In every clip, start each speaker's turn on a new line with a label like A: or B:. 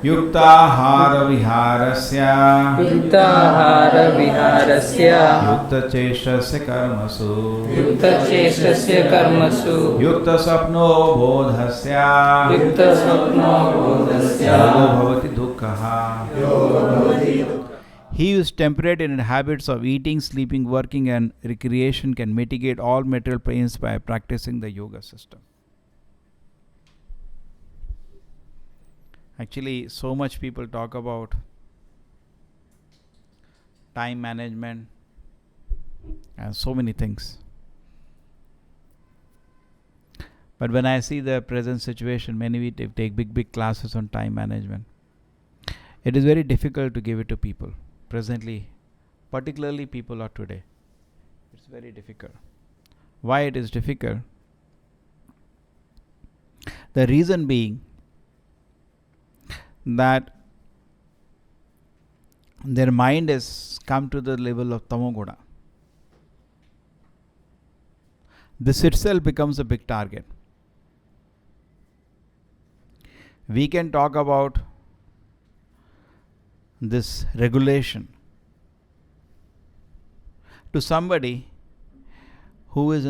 A: Yuktahara viharasya
B: युक्ताहार विहारस्य
A: Yuktacheshasya karmasu
B: युक्तचेष्टस्य कर्मसु
A: Yuktasapno bodhasya
B: युक्तस्वप्नो बोधस्य
A: Yogo bhavati dukkhaha. He who is temperate in habits of eating, sleeping, working and recreation can mitigate all material pains by practicing the yoga system. Actually, so much people talk about time management and so many things. But when I see the present situation, many we take big classes on time management. It is very difficult to give it to people. Presently, particularly people of today, it's very difficult. Why it is difficult? The reason being that their mind has come to the level of tamoguna. This itself becomes a big target. We can talk about this regulation to somebody who is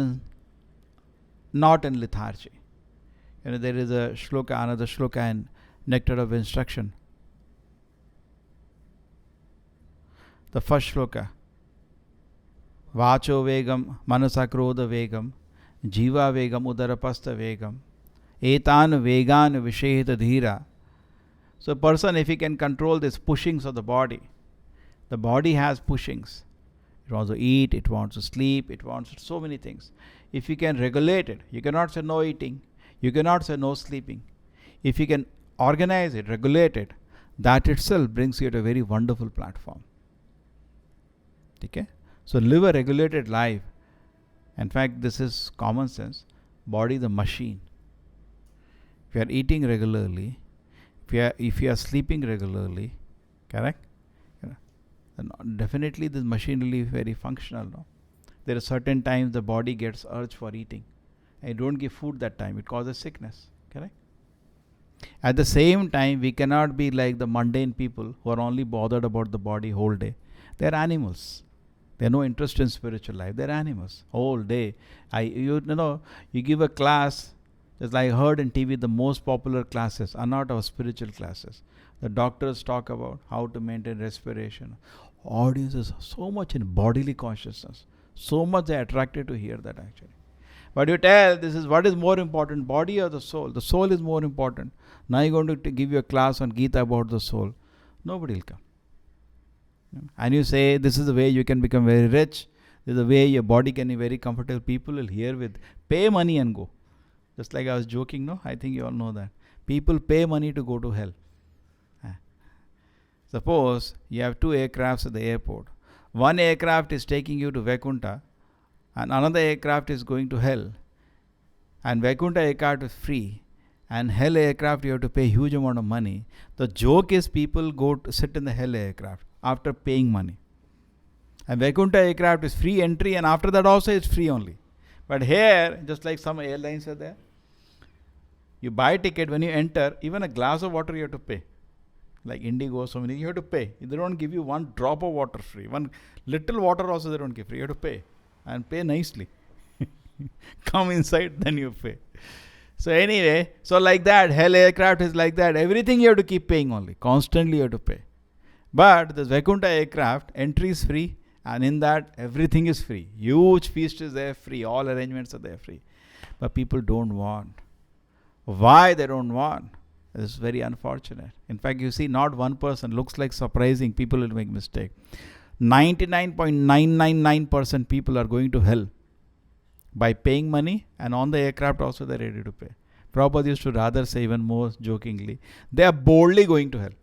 A: not in lethargy. There is a shloka, another shloka in Nectar of Instruction. The first shloka, Vacho vegam, manasa krodha vegam, jiva vegam, udarapasta vegam, etan vegan visheta dhira. So a person, if he can control these pushings of the body has pushings. It wants to eat, it wants to sleep, it wants so many things. If you can regulate it, you cannot say no eating, you cannot say no sleeping. If you can organize it, regulate it, that itself brings you to a very wonderful platform. Okay? So live a regulated life. In fact, this is common sense. Body is a machine. If you are eating regularly, if you are sleeping regularly, correct? Then definitely this machine will be very functional. No? There are certain times the body gets urge for eating. And you don't give food that time. It causes sickness. Correct? At the same time, we cannot be like the mundane people who are only bothered about the body whole day. They are animals. They have no interest in spiritual life. They are animals. Whole day. You give a class. Just like I heard in TV, the most popular classes are not our spiritual classes. The doctors talk about how to maintain respiration. Audiences are so much in bodily consciousness. So much they are attracted to hear that actually. But you tell, this is what is more important, body or the soul? The soul is more important. Now you're going to give you a class on Gita about the soul. Nobody will come. And you say, this is the way you can become very rich. This is the way your body can be very comfortable. People will hear with, pay money and go. Just like I was joking, no? I think you all know that. People pay money to go to hell. Suppose you have two aircrafts at the airport. One aircraft is taking you to Vaikuntha and another aircraft is going to hell. And Vaikuntha aircraft is free. And hell aircraft you have to pay huge amount of money. The joke is people go to sit in the hell aircraft after paying money. And Vaikuntha aircraft is free entry and after that also it's free only. But here, just like some airlines are there, you buy a ticket, when you enter, even a glass of water you have to pay. Like Indigo, so many, you have to pay. They don't give you one drop of water free. One little water also they don't give free. You have to pay. And pay nicely. Come inside, then you pay. So anyway, so like that, hell aircraft is like that. Everything you have to keep paying only. Constantly you have to pay. But this Vaikuntha aircraft, entry is free. And in that, everything is free. Huge feast is there, free. All arrangements are there, free. But people don't want. Why they don't want? This is very unfortunate. In fact, you see, not one person. Looks like surprising. People will make mistake. 99.999% people are going to hell by paying money, and on the aircraft also they are ready to pay. Prabhupada used to rather say even more jokingly, they are boldly going to hell.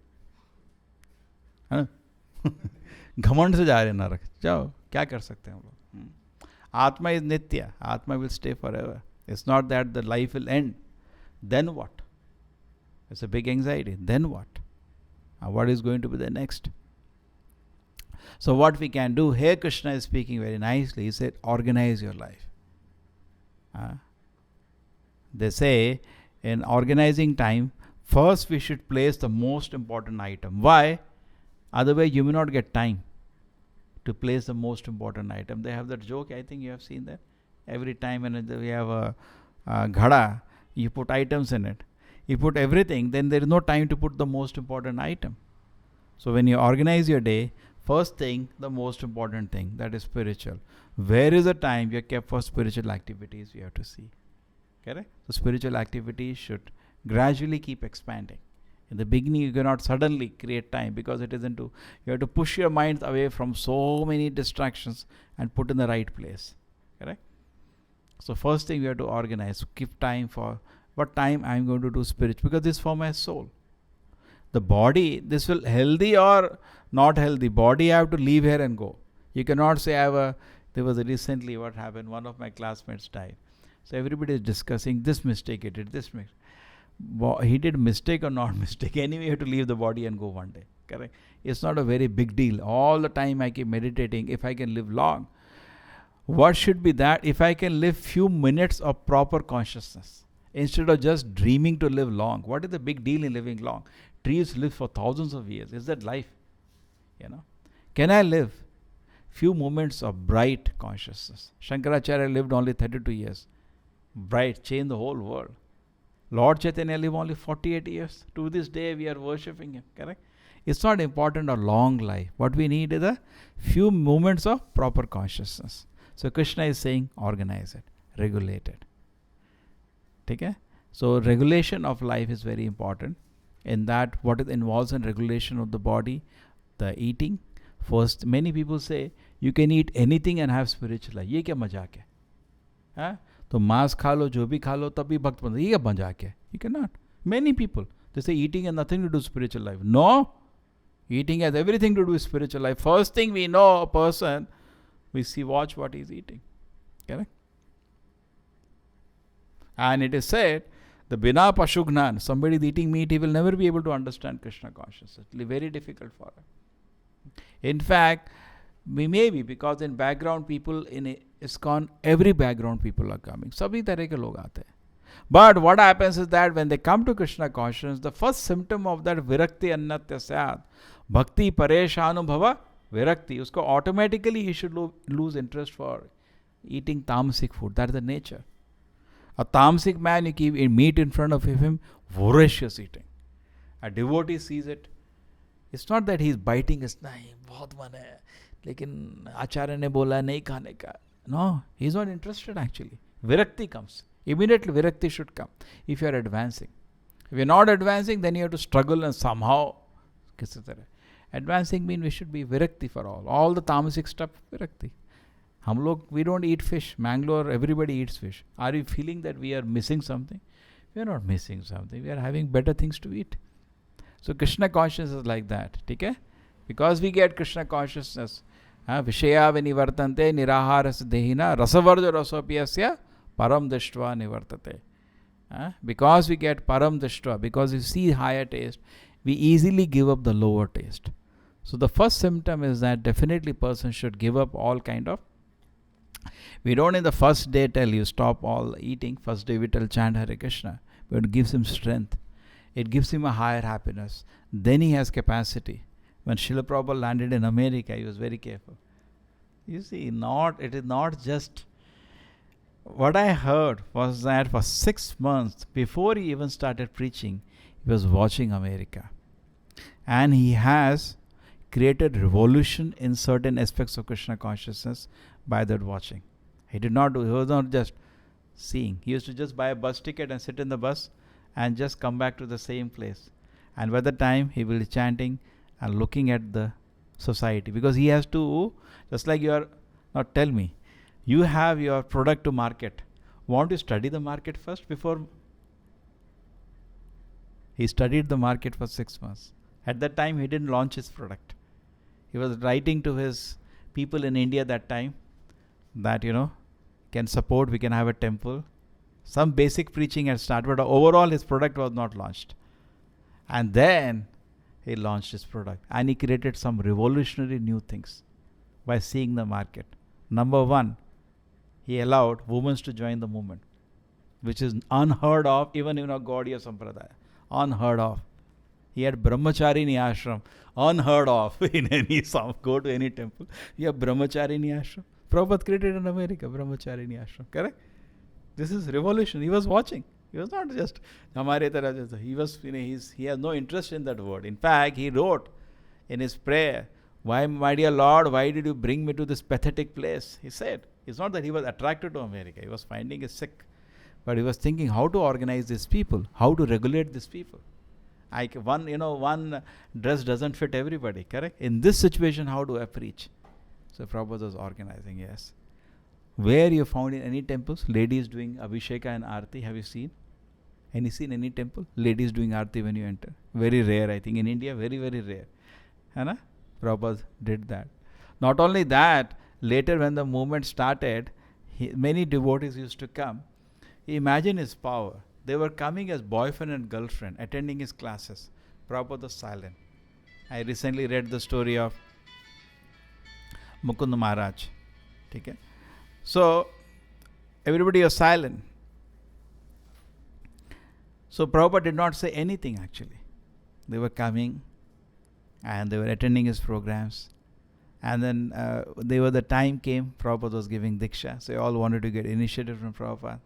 A: घमंड से जा रहे नरक, जाओ, क्या कर सकते हैं हम लोग. Atma is nitya. Atma will stay forever. It's not that the life will end. Then what? It's a big anxiety. Then what? What is going to be the next? So what we can do, here Krishna is speaking very nicely. He said, organize your life. They say, in organizing time, first we should place the most important item. Why? Otherwise you may not get time to place the most important item. They have that joke, I think you have seen that. Every time when we have a ghada, you put items in it. You put everything, then there is no time to put the most important item. So when you organize your day, first thing, the most important thing, that is spiritual. Where is the time you have kept for spiritual activities, we have to see. Correct? So spiritual activities should gradually keep expanding. In the beginning, you cannot suddenly create time because it isn't to. You have to push your minds away from so many distractions and put in the right place. Correct? So first thing we have to organize, keep time for what time I am going to do spiritual, because this is for my soul. The body, this will healthy or not healthy. Body I have to leave here and go. You cannot say there was recently what happened, one of my classmates died. So everybody is discussing this mistake he did, this mistake. He did mistake or not mistake. Anyway, you have to leave the body and go one day. Correct? It's not a very big deal. All the time I keep meditating, if I can live long. What should be that? If I can live few minutes of proper consciousness, instead of just dreaming to live long. What is the big deal in living long? Trees live for thousands of years. Is that life? Can I live few moments of bright consciousness? Shankaracharya lived only 32 years. Bright, changed the whole world. Lord Chaitanya lived only 48 years. To this day we are worshipping him. Correct? It's not important a long life. What we need is a few moments of proper consciousness. So Krishna is saying, organize it, regulate it. Okay? So regulation of life is very important. In that, what it involves in regulation of the body, the eating. First, many people say you can eat anything and have spiritual life. ये क्या मजाक है? हाँ? तो मांस खा लो, जो भी खा लो, तब भी भक्त बन. ये क्या मजाक है? You cannot. Many people, they say eating has nothing to do with spiritual life. No, eating has everything to do with spiritual life. First thing we know a person, we see, watch what he is eating. Correct? And it is said, the bina pashugnan, somebody is eating meat, he will never be able to understand Krishna consciousness. It will be very difficult for him. In fact, we may be, because in background people in ISKCON, every background people are coming. Sabhi tarah ke log aate hain. But what happens is that when they come to Krishna consciousness, the first symptom of that virakti annatya syat, bhakti pareshanubhava virakti, usko automatically he should lose interest for eating tamasic food. That is the nature. A tamasic man, you keep meat in front of him, voracious eating. A devotee sees it. It's not that he's biting his nahi, bahut man hai, lekin acharya ne bola nahi khane ka. No, he's not interested actually. Virakti comes. Immediately virakti should come if you are advancing. If you're not advancing, then you have to struggle and somehow. Advancing means we should be virakti for all. All the tamasic stuff, virakti. We don't eat fish. Mangalore, everybody eats fish. Are you feeling that we are missing something? We are not missing something. We are having better things to eat. So Krishna consciousness is like that. Okay? Because we get Krishna consciousness, Vishaya vinivartante niraharas dehina rasavarja rasopiyasya param dashtva nivartate. Because we get param dashtva, because we see higher taste, we easily give up the lower taste. So the first symptom is that definitely person should give up all kind of. We don't in the first day tell you stop all eating. First day we tell chant Hare Krishna. But it gives him strength. It gives him a higher happiness. Then he has capacity. When Srila Prabhupada landed in America, he was very careful. You see, it is not just. What I heard was that for 6 months, before he even started preaching, he was watching America. And he has created revolution in certain aspects of Krishna consciousness by that watching. He was not just seeing. He used to just buy a bus ticket and sit in the bus and just come back to the same place. And by the time he will be chanting and looking at the society. Because he has to, just like you are, now tell me, you have your product to market. Want to study the market first before? He studied the market for 6 months. At that time, he didn't launch his product. He was writing to his people in India that time that, can support, we can have a temple. Some basic preaching had started, but overall his product was not launched. And then he launched his product. And he created some revolutionary new things by seeing the market. Number one, he allowed women to join the movement, which is unheard of even in a Gaudiya Sampradaya. unheard of. He had brahmacharini ashram, unheard of in any some. Go to any temple, you have brahmacharini ashram. Prabhupada created in America brahmacharini ashram. Correct? This is revolution. He was watching. He was not just Hamare tarah jaisa. He was, he has no interest in that word. In fact, he wrote in his prayer, "Why, my dear Lord, why did you bring me to this pathetic place?" He said. It's not that he was attracted to America. He was finding it sick. But he was thinking how to organize these people, how to regulate these people. One dress doesn't fit everybody, correct? In this situation, how do I preach? So Prabhupada was organizing, yes. Where you found in any temples, ladies doing Abhisheka and Aarti, have you seen? Seen any temple? Ladies doing Aarti when you enter. Very rare, I think. In India, very, very rare. Hai? Prabhupada did that. Not only that, later when the movement started, many devotees used to come. Imagine his power. They were coming as boyfriend and girlfriend, attending his classes. Prabhupada was silent. I recently read the story of Mukund Maharaj. Okay? So, everybody was silent. So, Prabhupada did not say anything actually. They were coming and they were attending his programs. And then the time came, Prabhupada was giving Diksha. So, they all wanted to get initiated from Prabhupada.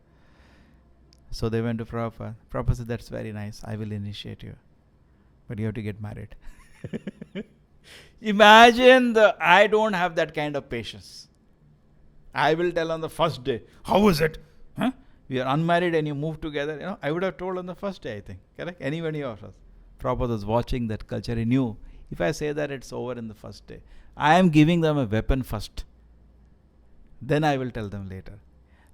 A: So, they went to Prabhupada. Prabhupada said, "That's very nice. I will initiate you. But you have to get married." Imagine I don't have that kind of patience. I will tell on the first day, "How is it? Huh? We are unmarried and you move together." I would have told on the first day, I think. Correct? Anybody of us. Prabhupada was watching that culture. He knew, if I say that, it's over in the first day. I am giving them a weapon first. Then I will tell them later.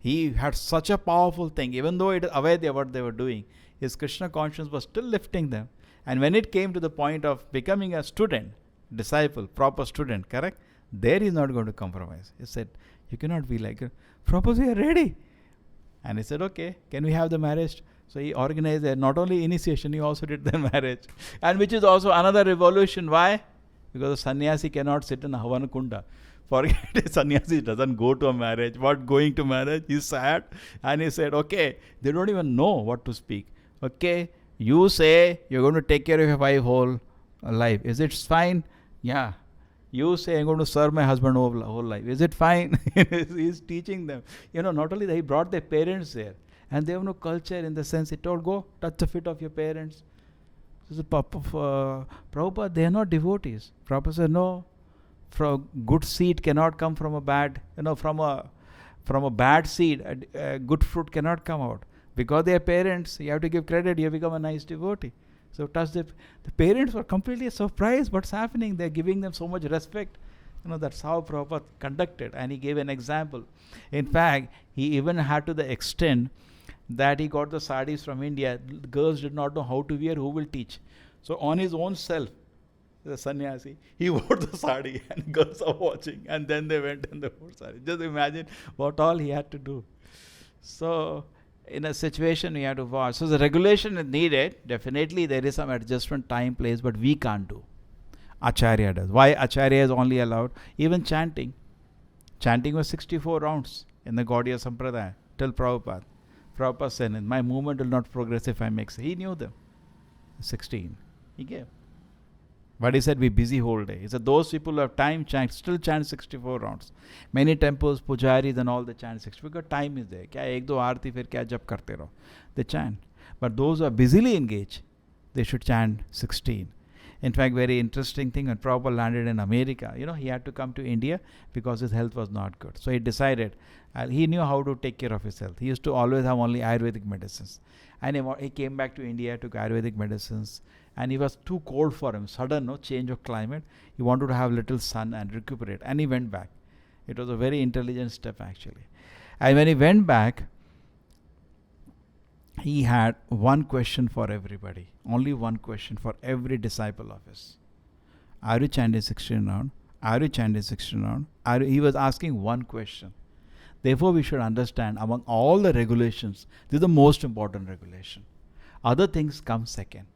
A: He had such a powerful thing. Even though it is Avaidya what they were doing, his Krishna conscience was still lifting them. And when it came to the point of becoming a student, disciple, proper student, correct? There he is not going to compromise. He said, "You cannot be like it." Prabhupada, "We are ready." And he said, "Okay, can we have the marriage?" So he organized not only initiation, he also did the marriage. And which is also another revolution. Why? Because a sannyasi cannot sit in a Havan Kunda. Forget it, sannyasi doesn't go to a marriage. What going to marriage? He sat and he said, "Okay, they don't even know what to speak. Okay, you say you're going to take care of your wife whole life. Is it fine? Yeah. You say I'm going to serve my husband whole life. Is it fine?" He's teaching them. Not only that, he brought their parents there. And they have no culture in the sense he told, "Go touch the feet of your parents." So the Prabhupada, they are not devotees. Prabhupada said, "No, from good seed cannot come from a bad, from a bad seed, good fruit cannot come out. Because they are parents, you have to give credit, you have become a nice devotee." So the parents were completely surprised what's happening. They're giving them so much respect. That's how Prabhupada conducted. And he gave an example. In fact, he even had to the extent that he got the sarees from India. The girls did not know how to wear, who will teach. So on his own self, the sannyasi, he wore the sari and girls are watching. And then they went and they wore sari. Just imagine what all he had to do. So in a situation we have to watch. So the regulation is needed. Definitely there is some adjustment, time, place, but we can't do. Acharya does. Why Acharya is only allowed? Even chanting. Chanting was 64 rounds in the Gaudiya Sampradaya till Prabhupada. Prabhupada said, "My movement will not progress if I make." He knew them. 16. He gave. But he said, "Be busy whole day." He said, those people who have time still chant 64 rounds. Many temples, pujaris and all, they chant 60. Because time is there. Kya ek do aarti fir kya jap karte raho. They chant. But those who are busily engaged, they should chant 16. In fact, very interesting thing, when Prabhupada landed in America, he had to come to India because his health was not good. So he decided, he knew how to take care of his health. He used to always have only Ayurvedic medicines. And he came back to India, took Ayurvedic medicines. And it was too cold for him, sudden change of climate. He wanted to have little sun and recuperate. And he went back. It was a very intelligent step actually. And when he went back, he had one question for everybody. Only one question for every disciple of his. Are you chanting 16 round? Are you chanting 16 round? He was asking one question. Therefore, we should understand, among all the regulations, this is the most important regulation. Other things come second.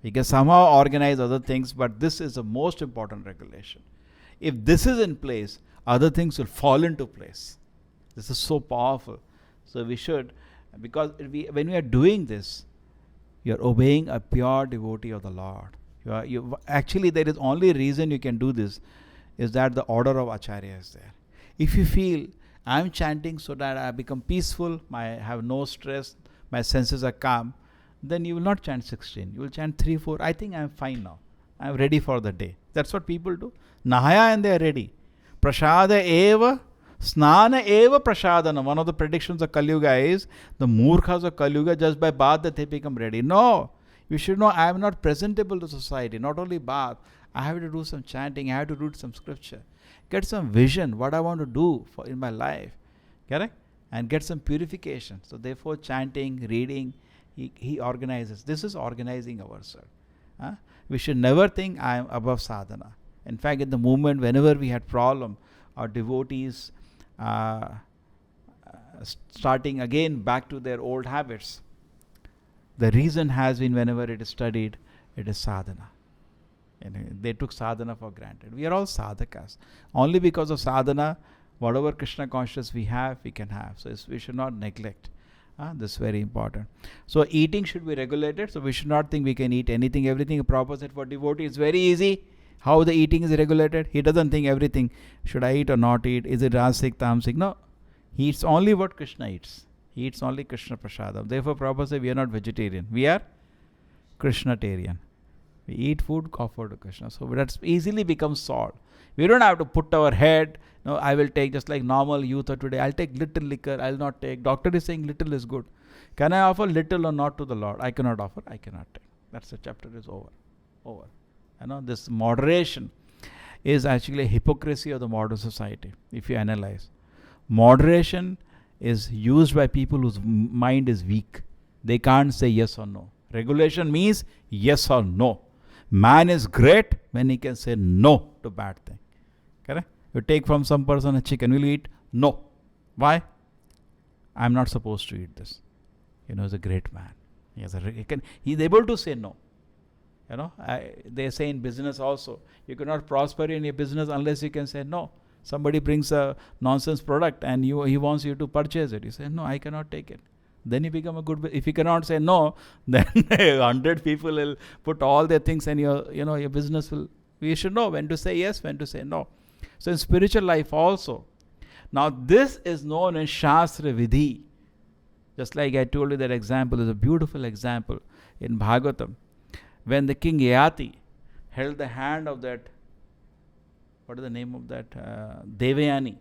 A: We can somehow organize other things, but this is the most important regulation. If this is in place, other things will fall into place. This is so powerful. So we should, because when we are doing this, You are obeying a pure devotee of the Lord. Actually, there is only reason you can do this is that the order of Acharya is there. If you feel I am chanting so that I become peaceful, I have no stress, my senses are calm, then you will not chant 16. You will chant 3, 4. I think I am fine now. I am ready for the day. That's what people do. Nahaya and they are ready. Prashada eva, snana eva prasadana. One of the predictions of Kali Yuga is the murkhas of Kali Yuga, just by bath that they become ready. No, you should know I am not presentable to society. Not only bath, I have to do some chanting, I have to read some scripture. Get some vision, what I want to do in my life. Correct? And get some purification. So therefore chanting, reading, he organizes. This is organizing ourselves. We should never think I am above sadhana. In fact, in the movement, whenever we had problem, our devotees starting again back to their old habits. The reason has been whenever it is studied, it is sadhana. They took sadhana for granted. We are all sadhakas. Only because of sadhana, whatever Krishna consciousness we have, we can have. So we should not neglect. This is very important. So eating should be regulated. So we should not think we can eat anything, everything. A proper set for devotee is very easy. How the eating is regulated? He doesn't think everything. Should I eat or not eat? Is it Rasik, Tamsik? No. He eats only what Krishna eats. He eats only Krishna Prasadam. Therefore, Prabhupada says we are not vegetarian. We are Krishnatarian. We eat food offered to Krishna. So that's easily becomes solved. We don't have to put our head, no, I will take just like normal youth of today. I'll take little liquor, I'll not take. Doctor is saying little is good. Can I offer little or not to the Lord? I cannot offer, I cannot take. That's the chapter is over. Over. This moderation is actually a hypocrisy of the modern society, if you analyze. Moderation is used by people whose mind is weak. They can't say yes or no. Regulation means yes or no. Man is great when he can say no to bad thing. Correct? You take from some person a chicken, will you eat? No. Why? I'm not supposed to eat this. He's a great man. He's able to say no. They say in business also, you cannot prosper in your business unless you can say no. Somebody brings a nonsense product and he wants you to purchase it. You say, no, I cannot take it. Then you become a good. If you cannot say no, then 100 people will put all their things and your business will. We should know when to say yes, when to say no. So in spiritual life also. Now this is known in Shastra Vidhi. Just like I told you, that example is a beautiful example in Bhagavatam. When the king Yati held the hand of that, what is the name of that, Devayani,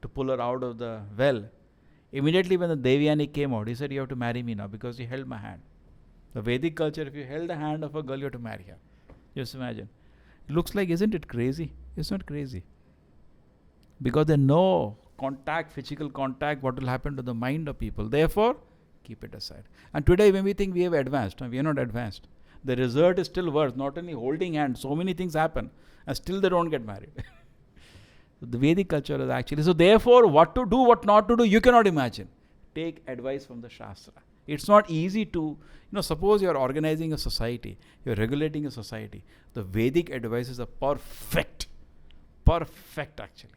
A: to pull her out of the well. Immediately when the Devayani came out, he said, you have to marry me now because you held my hand. The Vedic culture, if you held the hand of a girl, you have to marry her. Just imagine. It looks like, isn't it crazy? It's not crazy. Because they know physical contact, what will happen to the mind of people. Therefore, keep it aside. And today when we think we have advanced, we are not advanced. The result is still worse. Not only holding hands, so many things happen. And still they don't get married. The Vedic culture is actually. So therefore, what to do, what not to do, you cannot imagine. Take advice from the Shastra. It's not easy to, suppose you're organizing a society, you're regulating a society. The Vedic advices are perfect. Perfect actually.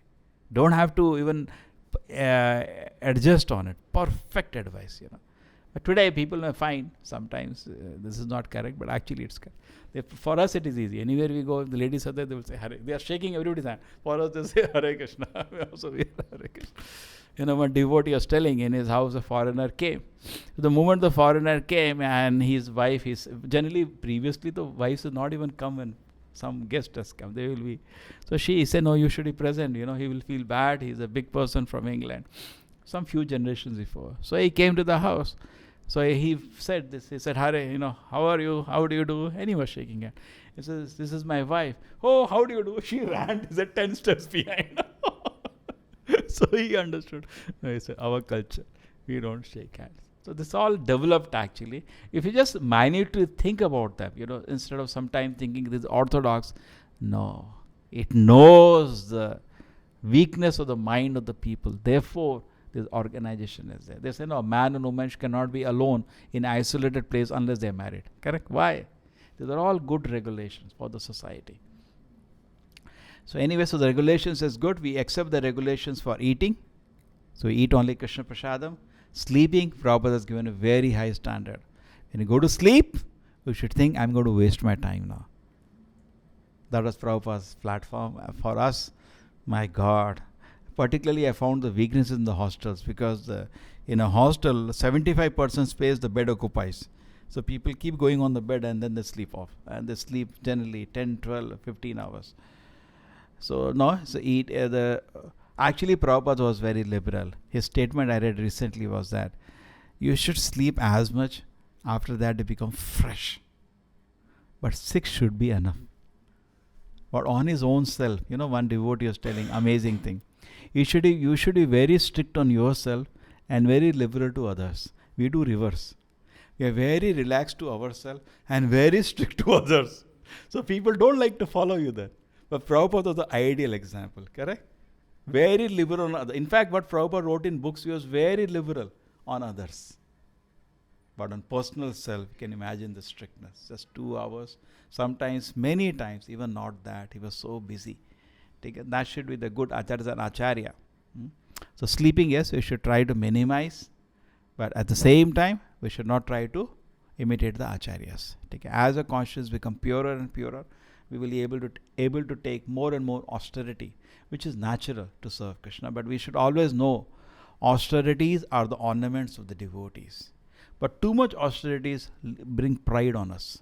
A: Don't have to even adjust on it. Perfect advice, But today people may find sometimes this is not correct, but actually it's correct. For us it is easy. Anywhere we go, if the ladies are there, they will say Hare. They are shaking everybody's hand. For us they say Hare Krishna. Also we are Hare Krishna. One devotee was telling, in his house a foreigner came. The moment the foreigner came and his wife, generally previously the wives would not even come when some guest has come. They will be. So she said, no, you should be present. He will feel bad. He's a big person from England. Some few generations before. So he came to the house. So he said this. He said, Hare, how are you? How do you do? And he was shaking hand. He says, this is my wife. Oh, how do you do? She ran. He said, 10 steps behind. So he understood. No, he said, our culture, we don't shake hands. So this all developed actually. If you just minutely think about that, instead of sometime thinking this is orthodox, no. It knows the weakness of the mind of the people. Therefore, this organization is there. They say, no, man and woman cannot be alone in isolated place unless they are married. Correct? Why? These are all good regulations for the society. So anyway, so the regulations is good. We accept the regulations for eating. So we eat only Krishna Prasadam. Sleeping, Prabhupada has given a very high standard. When you go to sleep, you should think, I'm going to waste my time now. That was Prabhupada's platform for us. My God. Particularly, I found the weaknesses in the hostels because in a hostel, 75% space the bed occupies. So people keep going on the bed and then they sleep off. And they sleep generally 10, 12, 15 hours. So, no, so actually, Prabhupada was very liberal. His statement I read recently was that you should sleep as much, after that you become fresh. But 6 should be enough. But on his own self, one devotee was telling amazing thing. You should be very strict on yourself and very liberal to others. We do reverse. We are very relaxed to ourselves and very strict to others. So people don't like to follow you there. But Prabhupada was the ideal example, correct? Very liberal on others. In fact, what Prabhupada wrote in books, he was very liberal on others. But on personal self, you can imagine the strictness. Just 2 hours, sometimes, many times, even not that. He was so busy. That should be the good acharya and acharya. So sleeping, yes, we should try to minimize. But at the same time, we should not try to imitate the acharyas. As a consciousness become purer and purer, we will be able to take more and more austerity, which is natural to serve Krishna. But we should always know austerities are the ornaments of the devotees. But too much austerities bring pride on us.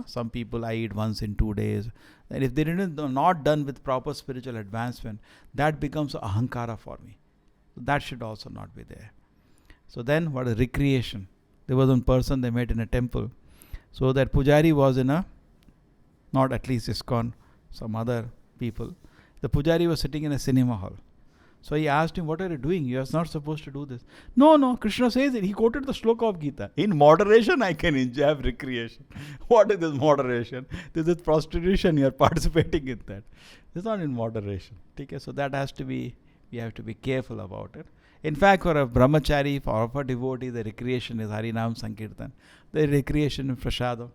A: Some people I eat once in 2 days. And if they are not done with proper spiritual advancement, that becomes ahankara for me. So that should also not be there. So then, what is recreation? There was one person they met in a temple. So that Pujari was not at least ISKCON, some other people. The Pujari was sitting in a cinema hall. So he asked him, what are you doing? You are not supposed to do this. No, Krishna says it. He quoted the shloka of Gita. In moderation, I can have recreation. What is this moderation? This is prostitution. You are participating in that. This is not in moderation. Okay? So that has to be, we have to be careful about it. In fact, for a brahmachari, for a devotee, the recreation is Harinam Sankirtan. The recreation is prasadam.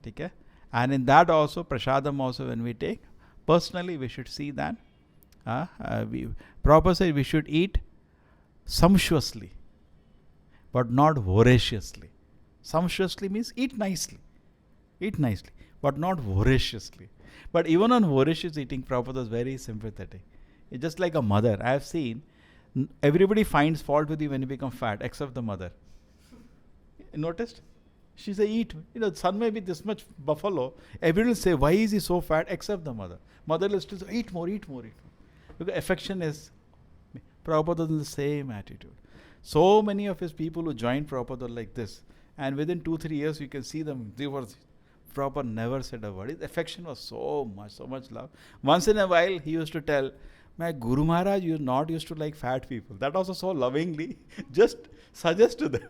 A: Okay? And in that also, prasadam also when we take, personally we should see that. Prabhupada said we should eat sumptuously, but not voraciously. Sumptuously means eat nicely, but not voraciously. But even on voracious eating, Prabhupada is very sympathetic. It's just like a mother. I have seen, everybody finds fault with you when you become fat, except the mother. Noticed? She says, eat. Son may be this much buffalo. Everyone will say, why is he so fat, except the mother. Mother will still say, eat more. Because affection is, Prabhupada is the same attitude. So many of his people who joined Prabhupada are like this. And within 2-3 years, you can see them. Prabhupada never said a word. His affection was so much love. Once in a while, he used to tell, my Guru Maharaj, you not used to like fat people. That also so lovingly, just suggest to them.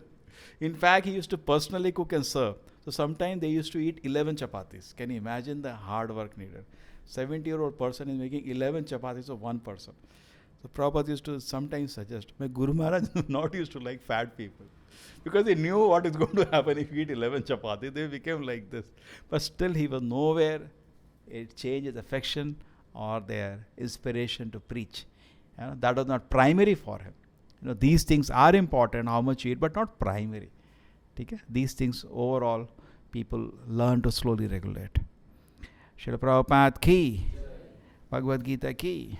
A: In fact, he used to personally cook and serve. So sometimes they used to eat 11 chapatis. Can you imagine the hard work needed? 70-year-old person is making 11 chapatis of one person. So Prabhupada used to sometimes suggest, my Guru Maharaj not used to like fat people. Because he knew what is going to happen if you eat 11 chapatis. They became like this. But still he was nowhere. It changed his affection or their inspiration to preach. That was not primary for him. These things are important, how much you eat, but not primary. Okay? These things overall, people learn to slowly regulate. Srila Prabhupada ki, Bhagavad Gita ki.